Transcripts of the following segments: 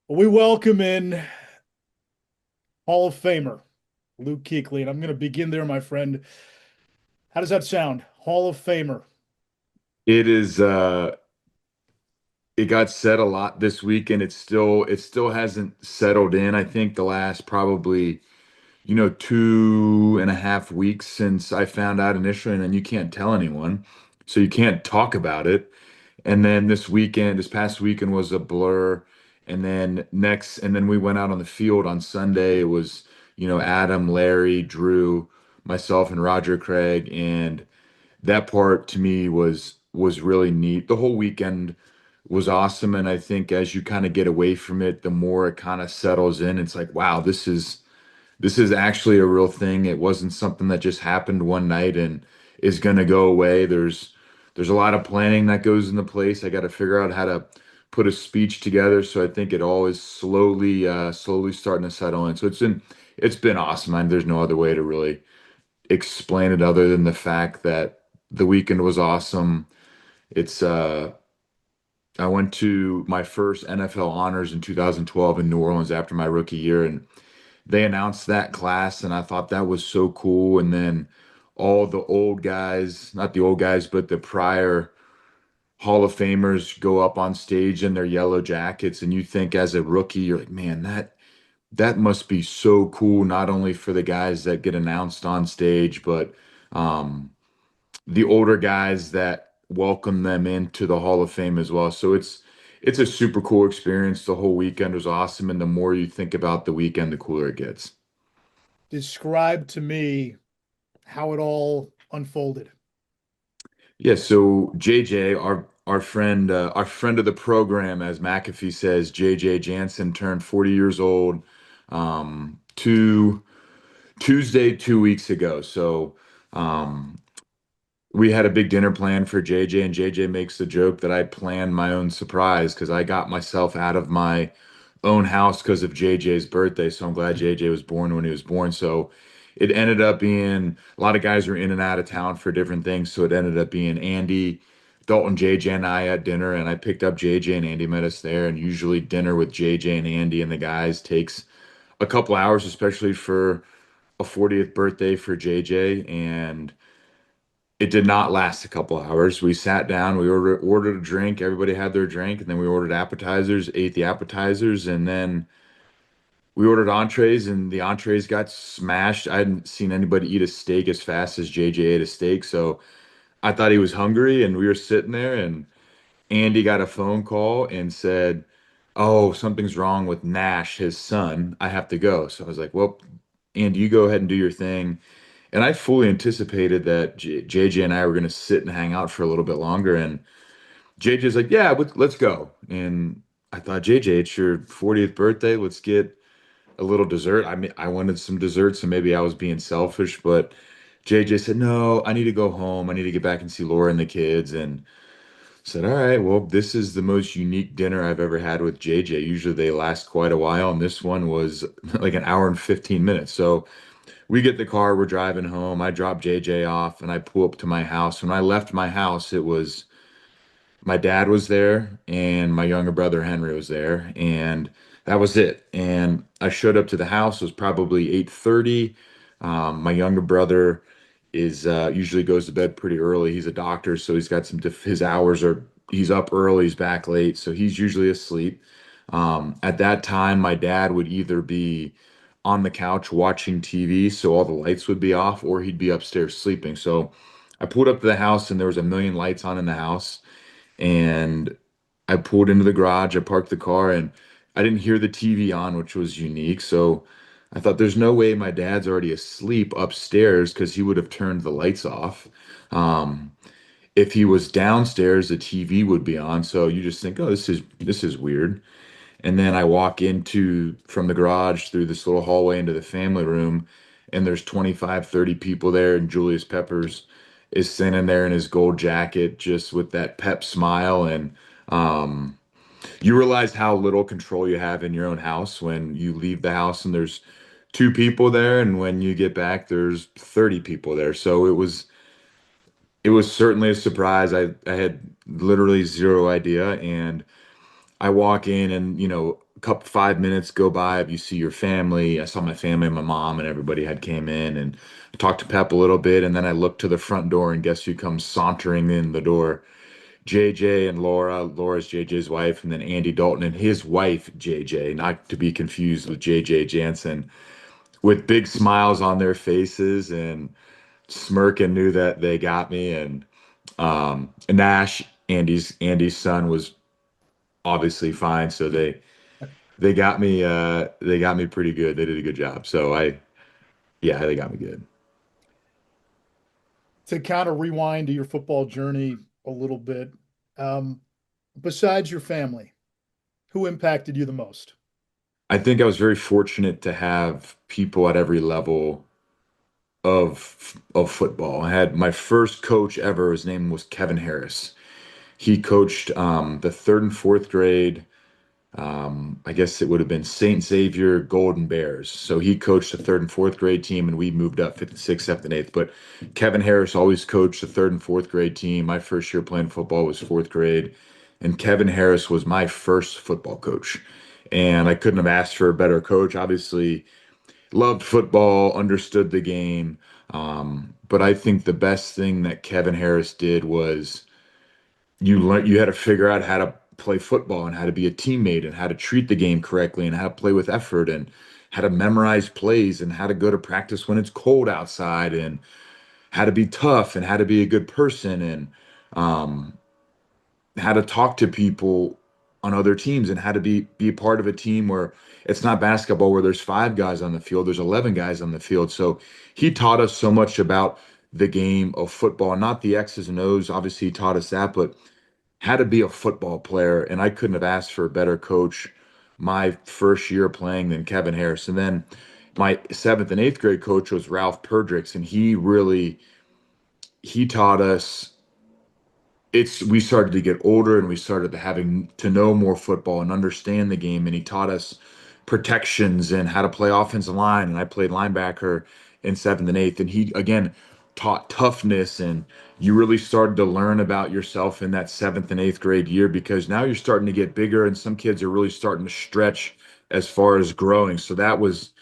We welcome in Hall of Famer Luke Kuechly, and I'm going to begin there, my friend. How does that sound? Hall of Famer. It is it got said a lot this week and it still hasn't settled in. I think the last probably, 2.5 weeks since I found out initially, and then you can't tell anyone. So you can't talk about it. And then this past weekend was a blur. And then we went out on the field on Sunday. It was, Adam, Larry, Drew, myself, and Roger Craig. And that part to me was really neat. The whole weekend was awesome, and I think as you kind of get away from it, the more it kind of settles in. It's like, wow, this is actually a real thing. It wasn't something that just happened one night and is going to go away. There's a lot of planning that goes into place. I got to figure out how to put a speech together, so I think it all is slowly starting to settle in. So it's been awesome. There's no other way to really explain it other than the fact that the weekend was awesome. It's I went to my first NFL honors in 2012 in New Orleans after my rookie year, and they announced that class, and I thought that was so cool. And then all the old guys, not the old guys, but the prior Hall of Famers go up on stage in their yellow jackets, and you think as a rookie, you're like, man, that must be so cool, not only for the guys that get announced on stage, but um, the older guys that welcome them into the Hall of Fame as well. So it's a super cool experience. The whole weekend was awesome, and the more you think about the weekend, the cooler it gets. Describe to me how it all unfolded. Yeah, so JJ, our friend of the program, as McAfee says, JJ Jansen turned 40 years old, two Tuesday 2 weeks ago. So um, we had a big dinner planned for JJ, and JJ makes the joke that I planned my own surprise because I got myself out of my own house because of JJ's birthday. So I'm glad JJ was born when he was born. So it ended up being a lot of guys were in and out of town for different things. So it ended up being Andy, Dalton, JJ, and I at dinner, and I picked up JJ and Andy met us there. And usually dinner with JJ and Andy and the guys takes a couple hours, especially for a 40th birthday for JJ. And it did not last a couple hours. We sat down, we ordered a drink, everybody had their drink, and then we ordered appetizers, ate the appetizers, and then we ordered entrees, and the entrees got smashed. I hadn't seen anybody eat a steak as fast as JJ ate a steak, so I thought he was hungry, and we were sitting there, and Andy got a phone call and said, "Oh, something's wrong with Nash, his son. I have to go." So I was like, "Well, Andy, you go ahead and do your thing." And I fully anticipated that JJ and I were going to sit and hang out for a little bit longer. And JJ's like, "Yeah, let's go." And I thought, JJ, it's your 40th birthday. Let's get a little dessert. I mean, I wanted some dessert, so maybe I was being selfish, but JJ said, "No, I need to go home. I need to get back and see Laura and the kids." And said, "All right, well, this is the most unique dinner I've ever had with JJ. Usually they last quite a while, and this one was like an hour and 15 minutes." So we get the car, we're driving home. I drop JJ off and I pull up to my house. When I left my house, it was my dad was there and my younger brother Henry was there, and that was it. And I showed up to the house. It was probably 8:30. My younger brother is usually goes to bed pretty early. He's a doctor, so he's got his hours are he's up early, he's back late, so he's usually asleep. At that time, my dad would either be on the couch watching TV, so all the lights would be off, or he'd be upstairs sleeping. So I pulled up to the house and there was a million lights on in the house. And I pulled into the garage, I parked the car, and I didn't hear the TV on, which was unique. So I thought there's no way my dad's already asleep upstairs because he would have turned the lights off. Um, if he was downstairs, the TV would be on. So you just think, oh, this is weird. And then I walk into from the garage through this little hallway into the family room, and there's 25, 30 people there, and Julius Peppers is sitting there in his gold jacket, just with that pep smile. And um, you realize how little control you have in your own house when you leave the house and there's two people there, and when you get back, there's 30 people there. So it was certainly a surprise. I had literally zero idea, and I walk in and, couple 5 minutes go by if you see your family. I saw my family, my mom, and everybody had came in and talked to Pep a little bit, and then I looked to the front door, and guess who comes sauntering in the door? JJ and Laura. Laura's JJ's wife, and then Andy Dalton and his wife JJ, not to be confused with JJ Jansen, with big smiles on their faces and smirking, knew that they got me. And Nash, Andy's son, was obviously fine, so they got me pretty good. They did a good job. So yeah, they got me good. To kind of rewind to your football journey a little bit, um, besides your family, who impacted you the most? I think I was very fortunate to have people at every level of football. I had my first coach ever. His name was Kevin Harris. He coached the third and fourth grade. I guess it would have been St. Xavier Golden Bears. So he coached the third and fourth grade team, and we moved up fifth, sixth, seventh, and eighth. But Kevin Harris always coached the third and fourth grade team. My first year playing football was fourth grade, and Kevin Harris was my first football coach. And I couldn't have asked for a better coach. Obviously, loved football, understood the game. But I think the best thing that Kevin Harris did was you had to figure out how to play football and how to be a teammate and how to treat the game correctly and how to play with effort and how to memorize plays and how to go to practice when it's cold outside and how to be tough and how to be a good person and um, how to talk to people on other teams and how to be a part of a team where it's not basketball where there's 5 guys on the field, there's 11 guys on the field. So he taught us so much about the game of football, not the X's and O's. Obviously, he taught us that, but how to be a football player. And I couldn't have asked for a better coach my first year playing than Kevin Harris. And then my seventh and eighth grade coach was Ralph Perdrix, and he taught us. It's We started to get older and we started to having to know more football and understand the game, and he taught us protections and how to play offensive line, and I played linebacker in seventh and eighth, and he again taught toughness. And you really started to learn about yourself in that seventh and eighth grade year, because now you're starting to get bigger and some kids are really starting to stretch as far as growing. So that was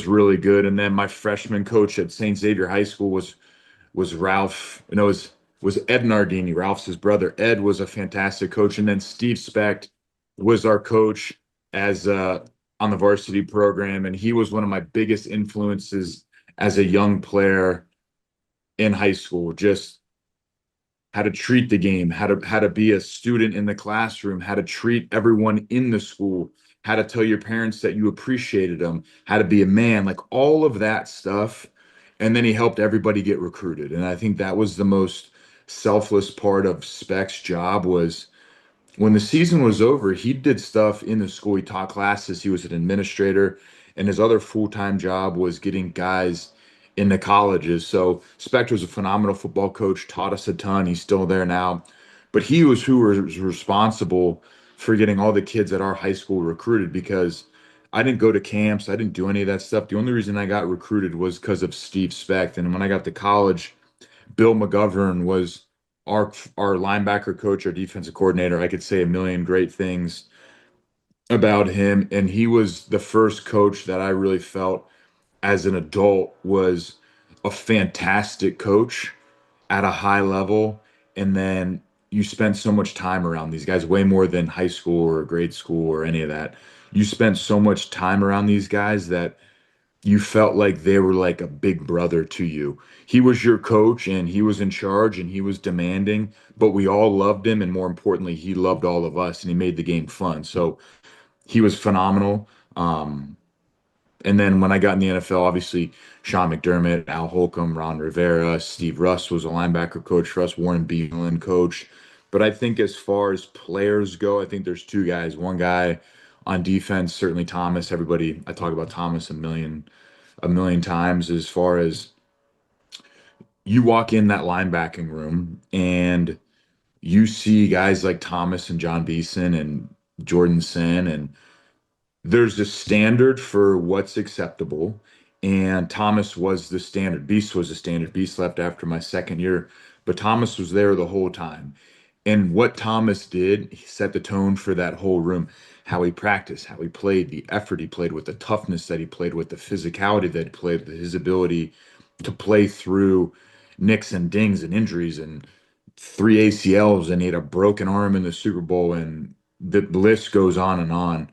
really good. And then my freshman coach at St. Xavier High School was Ralph. No, was Ed Nardini. Ralph's his brother. Ed was a fantastic coach, and then Steve Specht was our coach as on the varsity program, and he was one of my biggest influences as a young player in high school. Just how to treat the game, how to be a student in the classroom, how to treat everyone in the school, how to tell your parents that you appreciated them, how to be a man, like all of that stuff. And then he helped everybody get recruited. And I think that was the most selfless part of Speck's job. Was when the season was over, he did stuff in the school. He taught classes. He was an administrator, and his other full-time job was getting guys into colleges. So Spector was a phenomenal football coach, taught us a ton. He's still there now, but he was who was responsible for getting all the kids at our high school recruited, because I didn't go to camps. I didn't do any of that stuff. The only reason I got recruited was because of Steve Specht. And when I got to college, Bill McGovern was our linebacker coach, our defensive coordinator. I could say a million great things about him, and he was the first coach that I really felt as an adult was a fantastic coach at a high level. And then you spent so much time around these guys, way more than high school or grade school or any of that. You spent so much time around these guys that you felt like they were like a big brother to you. He was your coach and he was in charge and he was demanding, but we all loved him. And more importantly, he loved all of us and he made the game fun. So he was phenomenal. And then when I got in the NFL, obviously Sean McDermott, Al Holcomb, Ron Rivera, Steve Russ was a linebacker coach for us, Warren Beelan coach. But I think as far as players go, I think there's 2 guys. One guy on defense, certainly Thomas. Everybody, I talk about Thomas a million times. As far as you walk in that linebacking room and you see guys like Thomas and John Beeson and Jordan Sin, and there's a standard for what's acceptable. And Thomas was the standard. Beast was the standard. Beast left after my second year, but Thomas was there the whole time. And what Thomas did, he set the tone for that whole room. how he practiced, how he played, the effort he played with, the toughness that he played with, the physicality that he played with, his ability to play through nicks and dings and injuries and three ACLs, and he had a broken arm in the Super Bowl, and the list goes on and on.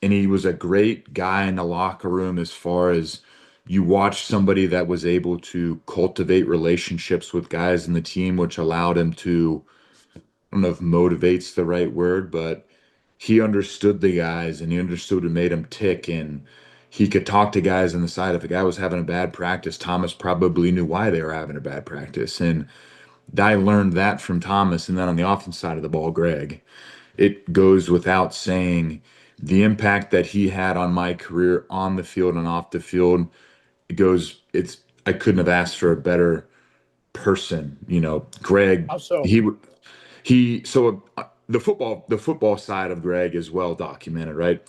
And he was a great guy in the locker room as far as you watch somebody that was able to cultivate relationships with guys in the team, which allowed him to, I don't know if motivate's the right word, but he understood the guys and he understood what made him tick. And he could talk to guys on the side. If a guy was having a bad practice, Thomas probably knew why they were having a bad practice. And I learned that from Thomas. And then on the offense side of the ball, Greg, it goes without saying the impact that he had on my career on the field and off the field. I couldn't have asked for a better person. Greg, How so? the football side of Greg is well documented, right?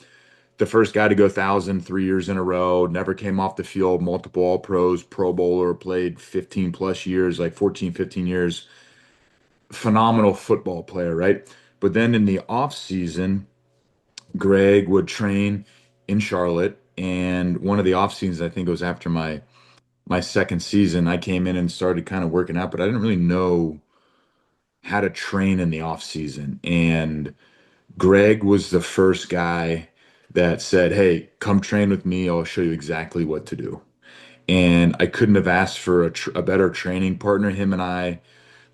The first guy to go 1,000 3 years in a row, never came off the field, multiple all pros, pro bowler, played 15 plus years, like 14, 15 years, phenomenal football player, right? But then in the off season, Greg would train in Charlotte, and one of the off seasons, I think it was after my second season, I came in and started kind of working out, but I didn't really know how to train in the off season. And Greg was the first guy that said, "Hey, come train with me. I'll show you exactly what to do." And I couldn't have asked for a better training partner. Him and I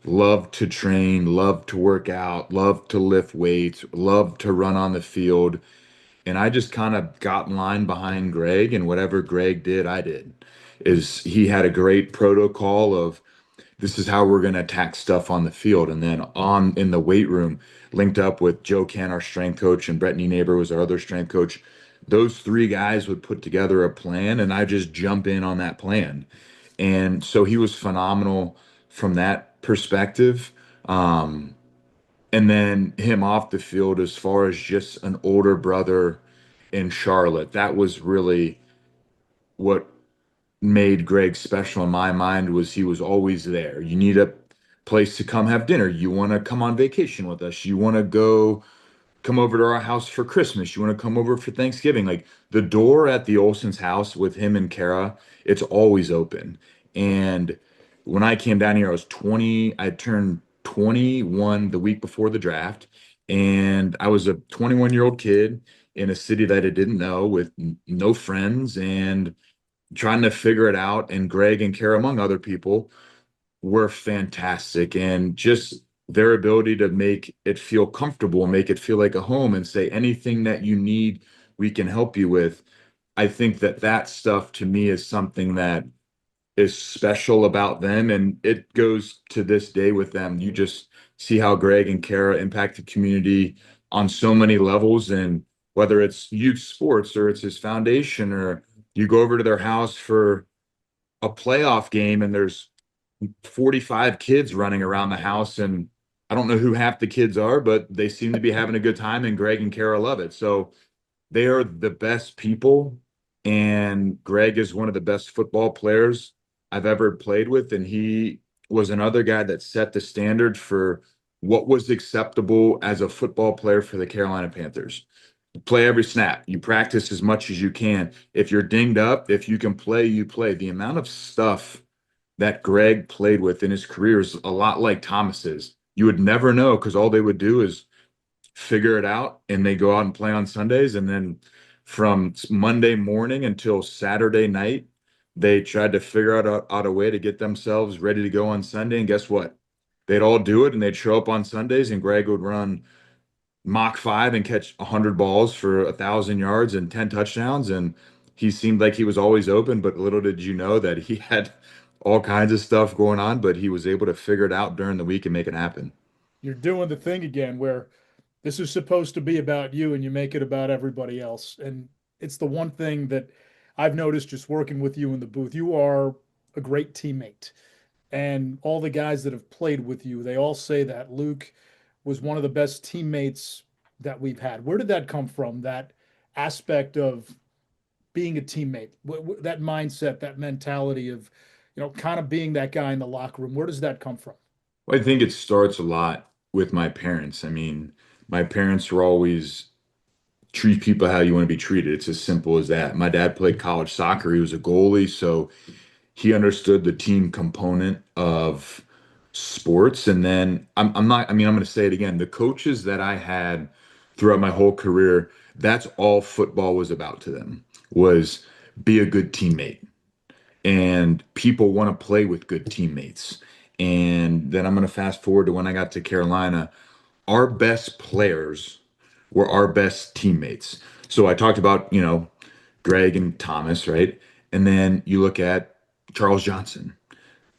loved to train, loved to work out, loved to lift weights, loved to run on the field. And I just kind of got in line behind Greg, and whatever Greg did, I did. Is he had a great protocol of this is how we're going to attack stuff on the field, and then on in the weight room, linked up with Joe Ken, our strength coach, and Brett Neighbor was our other strength coach. Those three guys would put together a plan, and I just jump in on that plan. And so he was phenomenal from that perspective. Um, and then him off the field, as far as just an older brother in Charlotte, that was really what made Greg special in my mind. Was he was always there. You need a place to come have dinner. You want to come on vacation with us. You want to go come over to our house for Christmas. You want to come over for Thanksgiving. Like the door at the Olson's house with him and Kara, it's always open. And when I came down here, I was 20. I turned 21 the week before the draft. And I was a 21-year-old kid in a city that I didn't know with no friends and trying to figure it out. And Greg and Kara, among other people, were fantastic. And just their ability to make it feel comfortable, make it feel like a home, and say anything that you need, we can help you with. I think that that stuff to me is something that is special about them. And it goes to this day with them. You just see how Greg and Kara impact the community on so many levels. And whether it's youth sports or it's his foundation, or you go over to their house for a playoff game and there's 45 kids running around the house, and I don't know who half the kids are, but they seem to be having a good time, and Greg and Kara love it. So they are the best people, and Greg is one of the best football players I've ever played with, and he was another guy that set the standard for what was acceptable as a football player for the Carolina Panthers. Play every snap. You practice as much as you can. If you're dinged up, if you can play, you play. The amount of stuff that Greg played with in his career is a lot like Thomas's. You would never know because all they would do is figure it out and they go out and play on Sundays. And then from Monday morning until Saturday night, they tried to figure out a way to get themselves ready to go on Sunday. And guess what? They'd all do it and they'd show up on Sundays, and Greg would run Mach 5 and catch 100 balls for 1,000 yards and 10 touchdowns. And he seemed like he was always open, but little did you know that he had all kinds of stuff going on, but he was able to figure it out during the week and make it happen. You're doing the thing again where this is supposed to be about you and you make it about everybody else. And it's the one thing that I've noticed just working with you in the booth. You are a great teammate. And all the guys that have played with you, they all say that Luke was one of the best teammates that we've had. Where did that come from? That aspect of being a teammate, that mindset, that mentality of, kind of being that guy in the locker room. Where does that come from? Well, I think it starts a lot with my parents. I mean, my parents were always treat people how you want to be treated. It's as simple as that. My dad played college soccer. He was a goalie, so he understood the team component of sports. And then I'm not, I mean, I'm going to say it again. The coaches that I had throughout my whole career, that's all football was about to them, was be a good teammate. And people want to play with good teammates. And then I'm going to fast forward to when I got to Carolina. Our best players were our best teammates. So I talked about, Greg and Thomas, right? And then you look at Charles Johnson.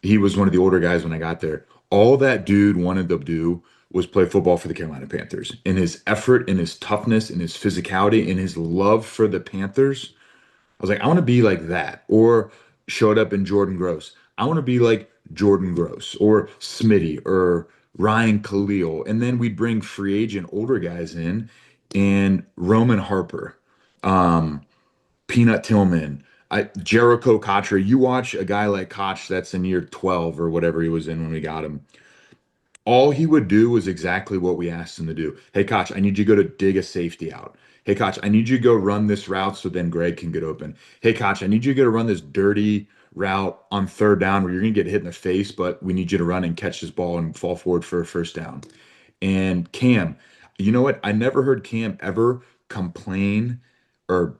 He was one of the older guys when I got there. All that dude wanted to do was play football for the Carolina Panthers. And his effort and his toughness and his physicality and his love for the Panthers, I was like, I want to be like that. Or showed up in Jordan Gross. I want to be like Jordan Gross or Smitty or Ryan Khalil. And then we'd bring free agent older guys in and Roman Harper, um, Peanut Tillman, Jericho Kocher. You watch a guy like Koch that's in year 12 or whatever he was in when we got him. All he would do was exactly what we asked him to do. Hey, Koch, I need you to go to dig a safety out. Hey, Koch, I need you to go run this route so then Greg can get open. Hey, Koch, I need you to go to run this dirty route on third down where you're going to get hit in the face, but we need you to run and catch this ball and fall forward for a first down. And Cam, you know what? I never heard Cam ever complain or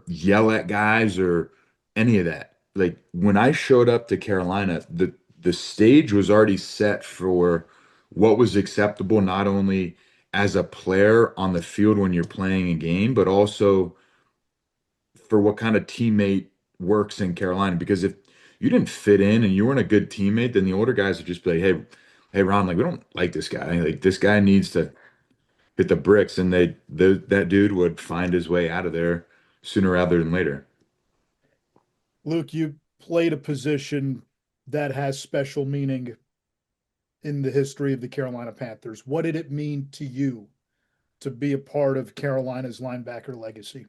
yell at guys or any of that. Like when I showed up to Carolina, the stage was already set for what was acceptable, not only as a player on the field when you're playing a game, but also for what kind of teammate works in Carolina. Because if you didn't fit in and you weren't a good teammate, then the older guys would just be like, hey, Ron, like we don't like this guy. Like this guy needs to hit the bricks, and that dude would find his way out of there sooner rather than later. Luke, you played a position that has special meaning in the history of the Carolina Panthers. What did it mean to you to be a part of Carolina's linebacker legacy?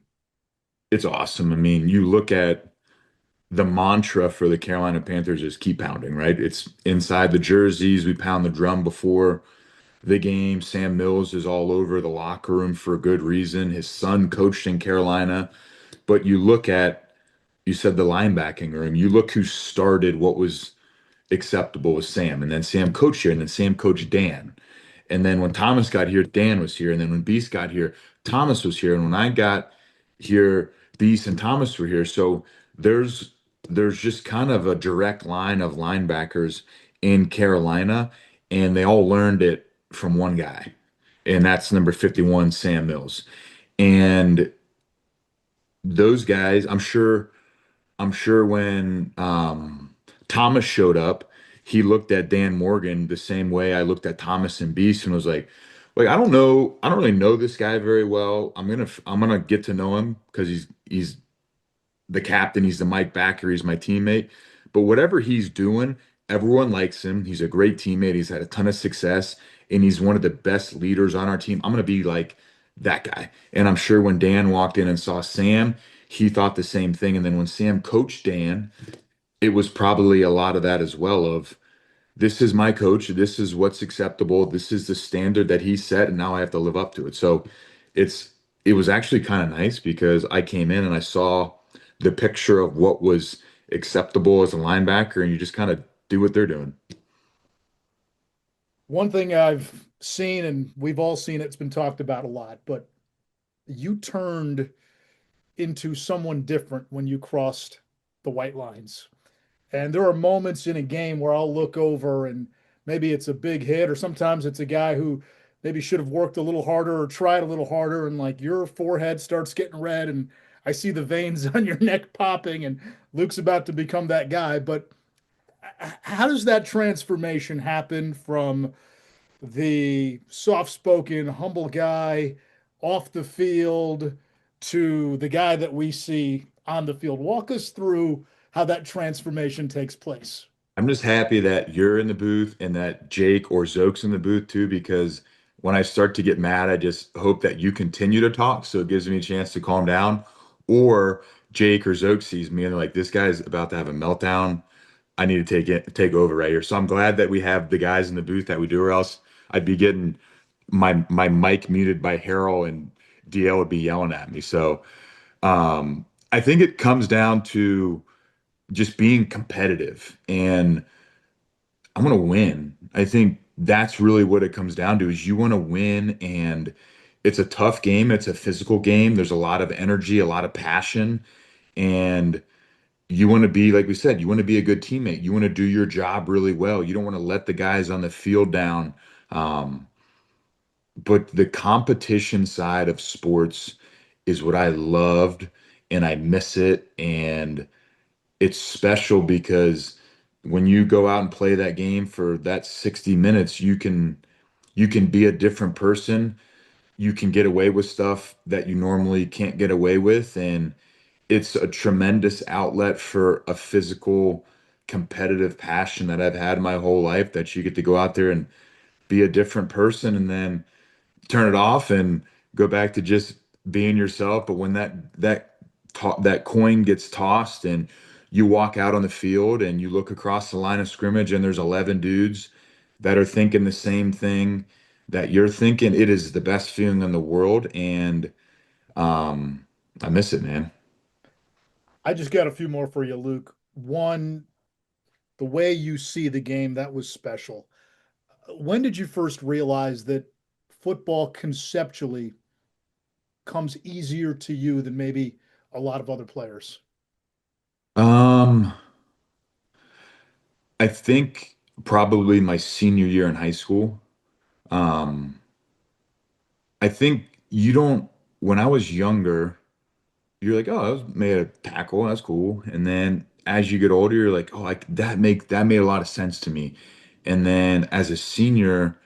It's awesome. I mean, you look at the mantra for the Carolina Panthers is keep pounding, right? It's inside the jerseys. We pound the drum before the game. Sam Mills is all over the locker room for a good reason. His son coached in Carolina. But you said the linebacking room. You look who started what was acceptable with Sam. And then Sam coached here, and then Sam coached Dan. And then when Thomas got here, Dan was here. And then when Beast got here, Thomas was here. And when I got here, Beast and Thomas were here. So there's there's just kind of a direct line of linebackers in Carolina, and they all learned it from one guy, and that's number 51, Sam Mills. And those guys, I'm sure when Thomas showed up, he looked at Dan Morgan the same way I looked at Thomas and Beast and was like, I don't really know this guy very well. I'm gonna get to know him because he's the captain, he's the Mike Backer, he's my teammate. But whatever he's doing, everyone likes him. He's a great teammate. He's had a ton of success, and he's one of the best leaders on our team. I'm gonna be like that guy. And I'm sure when Dan walked in and saw Sam, he thought the same thing. And then when Sam coached Dan, it was probably a lot of that as well of this is my coach, this is what's acceptable, this is the standard that he set, and now I have to live up to it. So it's it was actually kind of nice because I came in and I saw the picture of what was acceptable as a linebacker, and you just kind of do what they're doing. One thing I've seen, and we've all seen it's been talked about a lot, but you turned into someone different when you crossed the white lines. And there are moments in a game where I'll look over and maybe it's a big hit, or sometimes it's a guy who maybe should have worked a little harder or tried a little harder, and like your forehead starts getting red, and I see the veins on your neck popping, and Luke's about to become that guy. But how does that transformation happen from the soft spoken, humble guy off the field to the guy that we see on the field? Walk us through how that transformation takes place. I'm just happy that you're in the booth and that Jake or Zoke's in the booth too, because when I start to get mad, I just hope that you continue to talk so it gives me a chance to calm down. Or Jake or Zoke sees me and they're like, this guy's about to have a meltdown. I need to take over right here. So I'm glad that we have the guys in the booth that we do, or else I'd be getting my mic muted by Harold and DL would be yelling at me. So I think it comes down to just being competitive, and I want to win. I think that's really what it comes down to is you want to win, and it's a tough game. It's a physical game. There's a lot of energy, a lot of passion, and you want to be, like we said, you want to be a good teammate. You want to do your job really well. You don't want to let the guys on the field down. Um, but the competition side of sports is what I loved, and I miss it. And it's special because when you go out and play that game for that 60 minutes, you can be a different person. You can get away with stuff that you normally can't get away with, and it's a tremendous outlet for a physical competitive passion that I've had my whole life, that you get to go out there and be a different person and then turn it off and go back to just being yourself. But when that coin gets tossed and you walk out on the field and you look across the line of scrimmage and there's 11 dudes that are thinking the same thing that you're thinking, it is the best feeling in the world. And um, I miss it, man. I just got a few more for you, Luke. One, the way you see the game, that was special. When did you first realize that football conceptually comes easier to you than maybe a lot of other players? Um, I think probably my senior year in high school. Um, I think you don't, when I was younger, you're like, oh, that was made a tackle, that's cool. And then as you get older, you're like, oh, like that made a lot of sense to me. And then as a senior,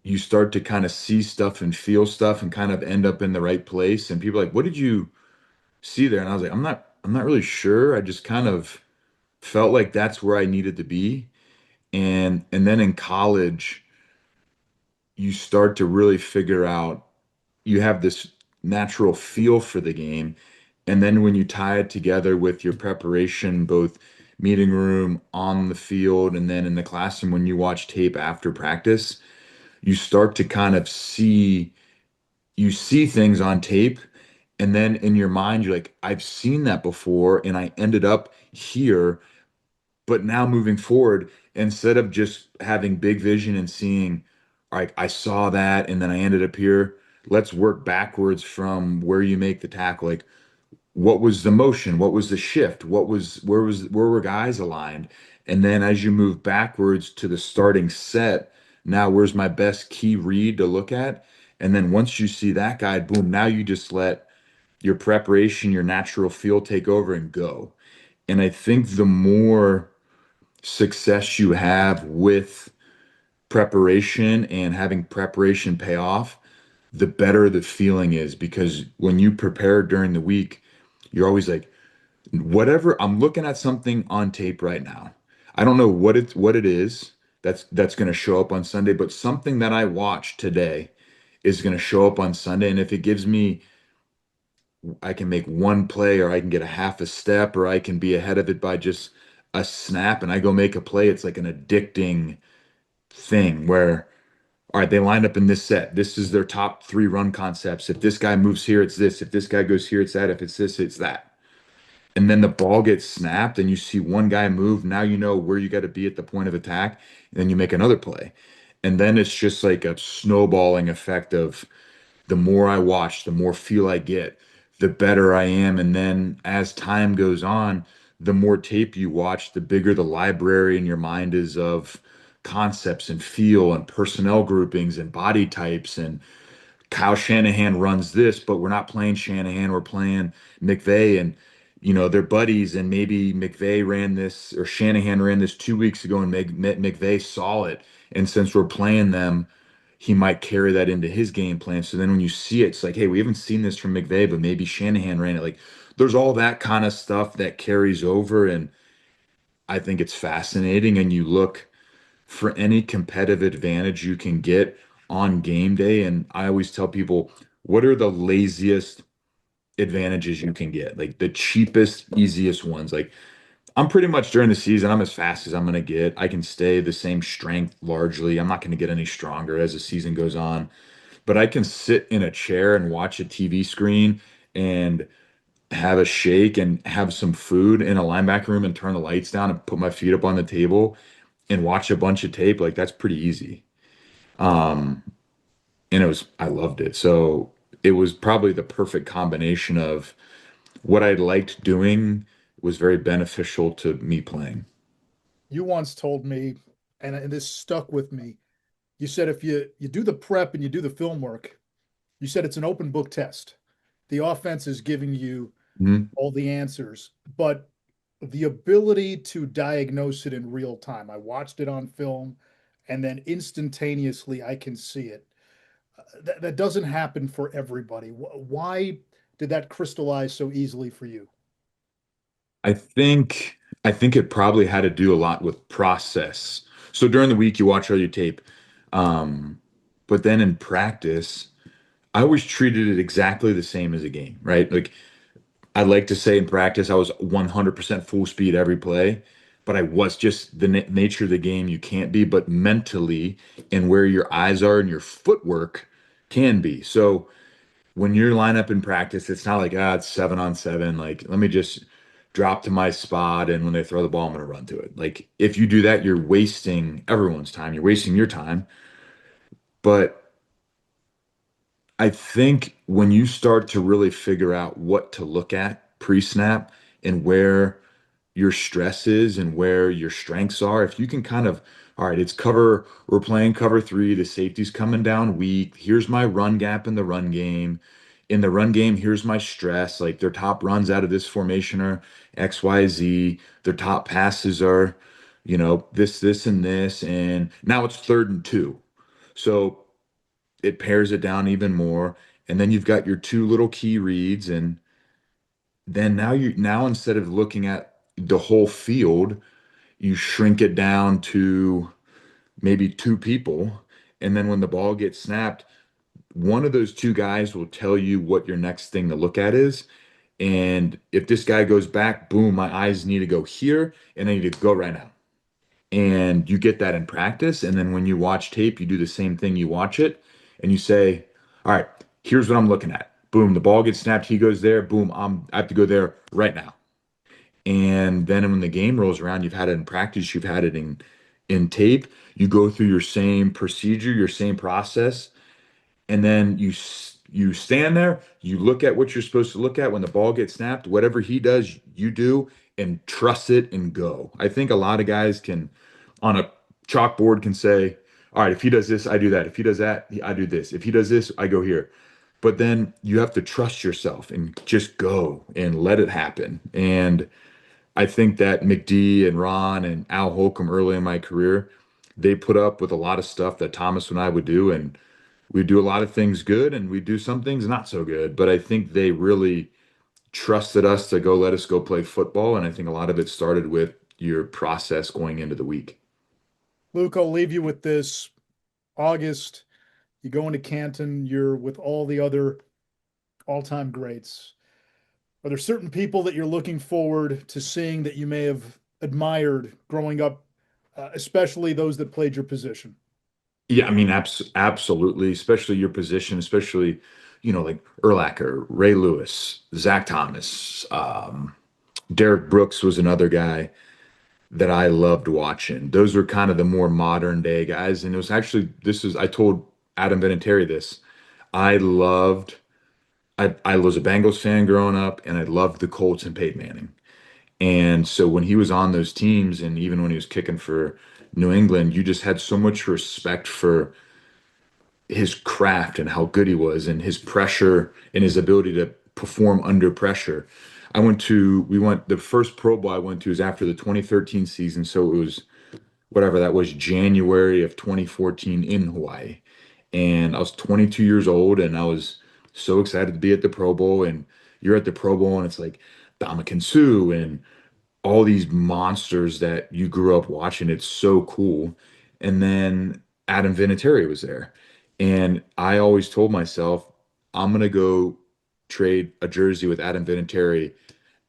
you start to kind of see stuff and feel stuff and kind of end up in the right place. And people are like, what did you see there? And I was like, I'm not really sure. I just kind of felt like that's where I needed to be. And then in college, you start to really figure out you have this natural feel for the game. And then when you tie it together with your preparation, both meeting room, on the field, and then in the classroom, when you watch tape after practice, you start to kind of you see things on tape. And then in your mind, you're like, I've seen that before, and I ended up here. But now moving forward, instead of just having big vision and seeing, all right, I saw that and then I ended up here, let's work backwards from where you make the tackle. Like, what was the motion? What was the shift? Where were guys aligned? And then as you move backwards to the starting set, now where's my best key read to look at? And then once you see that guy, boom, now you just let your preparation, your natural feel take over and go. And I think the more success you have with preparation and having preparation pay off, the better the feeling is, because when you prepare during the week, you're always like, whatever, I'm looking at something on tape right now. I don't know what it is that's going to show up on Sunday, but something that I watched today is going to show up on Sunday. And if it gives me, I can make one play, or I can get a half a step, or I can be ahead of it by just a snap and I go make a play. It's like an addicting thing where, all right, they lined up in this set. This is their top three run concepts. If this guy moves here, it's this. If this guy goes here, it's that. If it's this, it's that. And then the ball gets snapped and you see one guy move. Now you know where you got to be at the point of attack. And then you make another play. And then it's just like a snowballing effect of, the more I watch, the more feel I get, the better I am. And then as time goes on, the more tape you watch, the bigger the library in your mind is of concepts and feel and personnel groupings and body types. And Kyle Shanahan runs this, but we're not playing Shanahan, we're playing McVay, and they're buddies. And maybe McVay ran this, or Shanahan ran this 2 weeks ago, and McVay saw it. And since we're playing them, he might carry that into his game plan. So then when you see it, it's like, hey, we haven't seen this from McVay, but maybe Shanahan ran it. Like, there's all that kind of stuff that carries over, and I think it's fascinating. And you look for any competitive advantage you can get on game day. And I always tell people, what are the laziest advantages you can get? Like the cheapest, easiest ones. Like, I'm pretty much during the season, I'm as fast as I'm going to get. I can stay the same strength largely. I'm not going to get any stronger as the season goes on. but I can sit in a chair and watch a TV screen and have a shake and have some food in a linebacker room and turn the lights down and put my feet up on the table and watch a bunch of tape. Like that's pretty easy. Um, and I loved it. So it was probably the perfect combination of what I liked doing was very beneficial to me playing. You once told me, and this stuck with me. You said if you do the prep and you do the film work, you said it's an open book test. The offense is giving you Mhm. all the answers, but the ability to diagnose it in real time. I watched it on film, and then instantaneously I can see it. That doesn't happen for everybody. Why did that crystallize so easily for you? I think it probably had to do a lot with process. So during the week you watch all your tape. But then in practice, I always treated it exactly the same as a game, right? Like I like to say in practice, I was 100% full speed every play, but I was just the nature of the game. You can't be, but mentally and where your eyes are and your footwork can be. So when you're line up in practice, it's not like, it's 7-on-7. Like, let me just drop to my spot. And when they throw the ball, I'm going to run to it. Like, if you do that, you're wasting everyone's time. You're wasting your time. But I think when you start to really figure out what to look at pre-snap and where your stress is and where your strengths are, if you can kind of, all right, we're playing cover three, the safety's coming down weak. Here's my run gap in the run game. In the run game, here's my stress. Like their top runs out of this formation are XYZ. Their top passes are, this, and this. And now it's 3rd and 2. So it pairs it down even more. And then you've got your two little key reads. And then now instead of looking at the whole field, you shrink it down to maybe two people. And then when the ball gets snapped, one of those two guys will tell you what your next thing to look at is. And if this guy goes back, boom, my eyes need to go here and I need to go right now. And you get that in practice. And then when you watch tape, you do the same thing. You watch it and you say, all right, here's what I'm looking at. Boom, the ball gets snapped. He goes there. Boom, I have to go there right now. And then when the game rolls around, you've had it in practice, you've had it in tape. You go through your same procedure, your same process, and then you stand there, you look at what you're supposed to look at when the ball gets snapped, whatever he does, you do and trust it and go. I think a lot of guys can on a chalkboard can say, all right, if he does this, I do that. If he does that, I do this. If he does this, I go here. But then you have to trust yourself and just go and let it happen. And I think that McD and Ron and Al Holcomb early in my career, they put up with a lot of stuff that Thomas and I would do, and we do a lot of things good and we do some things not so good. But I think they really trusted us to go let us go play football, and I think a lot of it started with your process going into the week. Luke, I'll leave you with this. August, you go into Canton, you're with all the other all-time greats. Are there certain people that you're looking forward to seeing that you may have admired growing up, especially those that played your position? Yeah, I mean, absolutely, especially your position, especially, like Urlacher, Ray Lewis, Zach Thomas, Derek Brooks was another guy that I loved watching. Those were kind of the more modern day guys. And it was actually, I told Adam Vinatieri this. I loved, I was a Bengals fan growing up and I loved the Colts and Peyton Manning. And so when he was on those teams and even when he was kicking for New England, you just had so much respect for his craft and how good he was and his pressure and his ability to perform under pressure. The first Pro Bowl I went to was after the 2013 season. So it was whatever that was, January of 2014 in Hawaii. And I was 22 years old and I was so excited to be at the Pro Bowl. And you're at the Pro Bowl and it's like Dominican Sue and all these monsters that you grew up watching. It's so cool. And then Adam Vinatieri was there. And I always told myself, I'm gonna go trade a jersey with Adam Vinatieri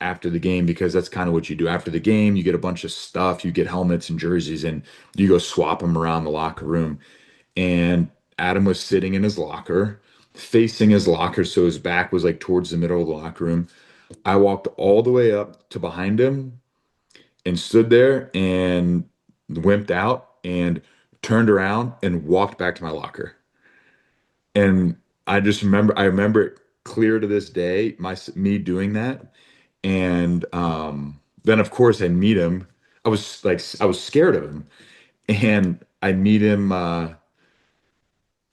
after the game because that's kind of what you do. After the game, you get a bunch of stuff, you get helmets and jerseys, and you go swap them around the locker room. And Adam was sitting in his locker, facing his locker, so his back was like towards the middle of the locker room. I walked all the way up to behind him and stood there and wimped out and turned around and walked back to my locker. And I remember it clear to this day, me doing that. And then of course I meet him. I was scared of him. And I meet him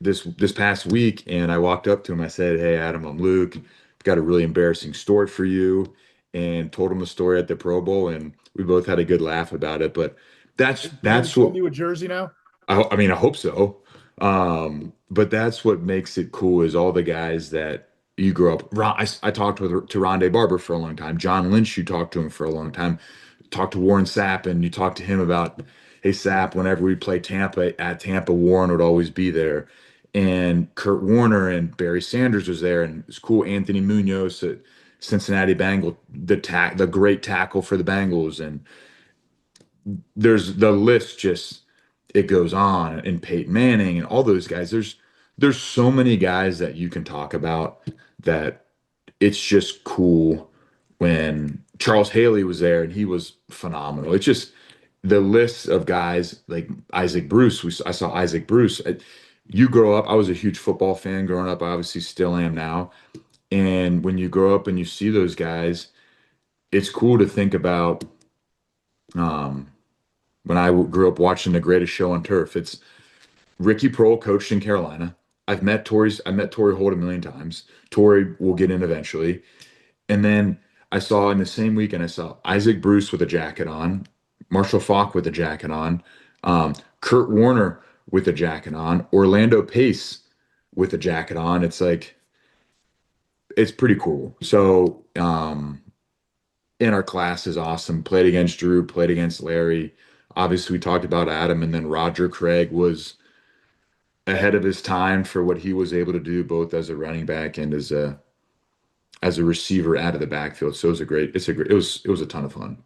this past week, and I walked up to him. I said, "Hey, Adam, I'm Luke. I've got a really embarrassing story for you," and told him the story at the Pro Bowl, and we both had a good laugh about it. But Is he going to that's send what you a jersey now? I mean. I hope so. But that's what makes it cool is all the guys that you grew up. I talked to Rondé Barber for a long time. John Lynch, you talked to him for a long time. Talked to Warren Sapp, and you talked to him about, hey Sapp, whenever we play Tampa at Tampa, Warren would always be there. And Kurt Warner and Barry Sanders was there, and it's cool. Anthony Munoz at Cincinnati Bengal, the great tackle for the Bengals, and there's the list just it goes on, and Peyton Manning and all those guys. There's so many guys that you can talk about that it's just cool when Charles Haley was there and he was phenomenal. It's just the list of guys like Isaac Bruce. I saw Isaac Bruce. You grow up, I was a huge football fan growing up. I obviously still am now. And when you grow up and you see those guys, it's cool to think about um, when grew up watching The Greatest Show on Turf. It's Ricky Prohl coached in Carolina. I met Torrey Holt a million times. Torrey will get in eventually. And then I saw in the same weekend, I saw Isaac Bruce with a jacket on, Marshall Faulk with a jacket on, Kurt Warner with a jacket on, Orlando Pace with a jacket on. It's like, it's pretty cool. So, in our class is awesome. Played against Drew, played against Larry. Obviously, we talked about Adam, and then Roger Craig was ahead of his time for what he was able to do, both as a running back and as a receiver out of the backfield. So it was a ton of fun.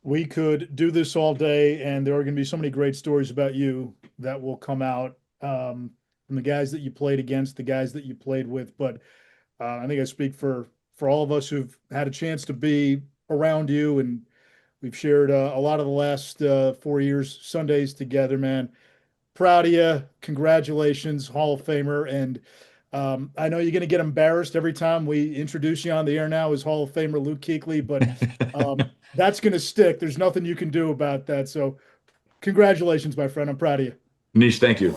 We could do this all day, and there are going to be so many great stories about you that will come out from the guys that you played against, the guys that you played with. But I think I speak for all of us who've had a chance to be around you, and we've shared a lot of the last 4 years Sundays together, man. Proud of you. Congratulations, Hall of Famer. And I know you're going to get embarrassed every time we introduce you on the air now as Hall of Famer Luke Kuechly, but that's going to stick. There's nothing you can do about that. So, congratulations, my friend. I'm proud of you. Nish, thank you.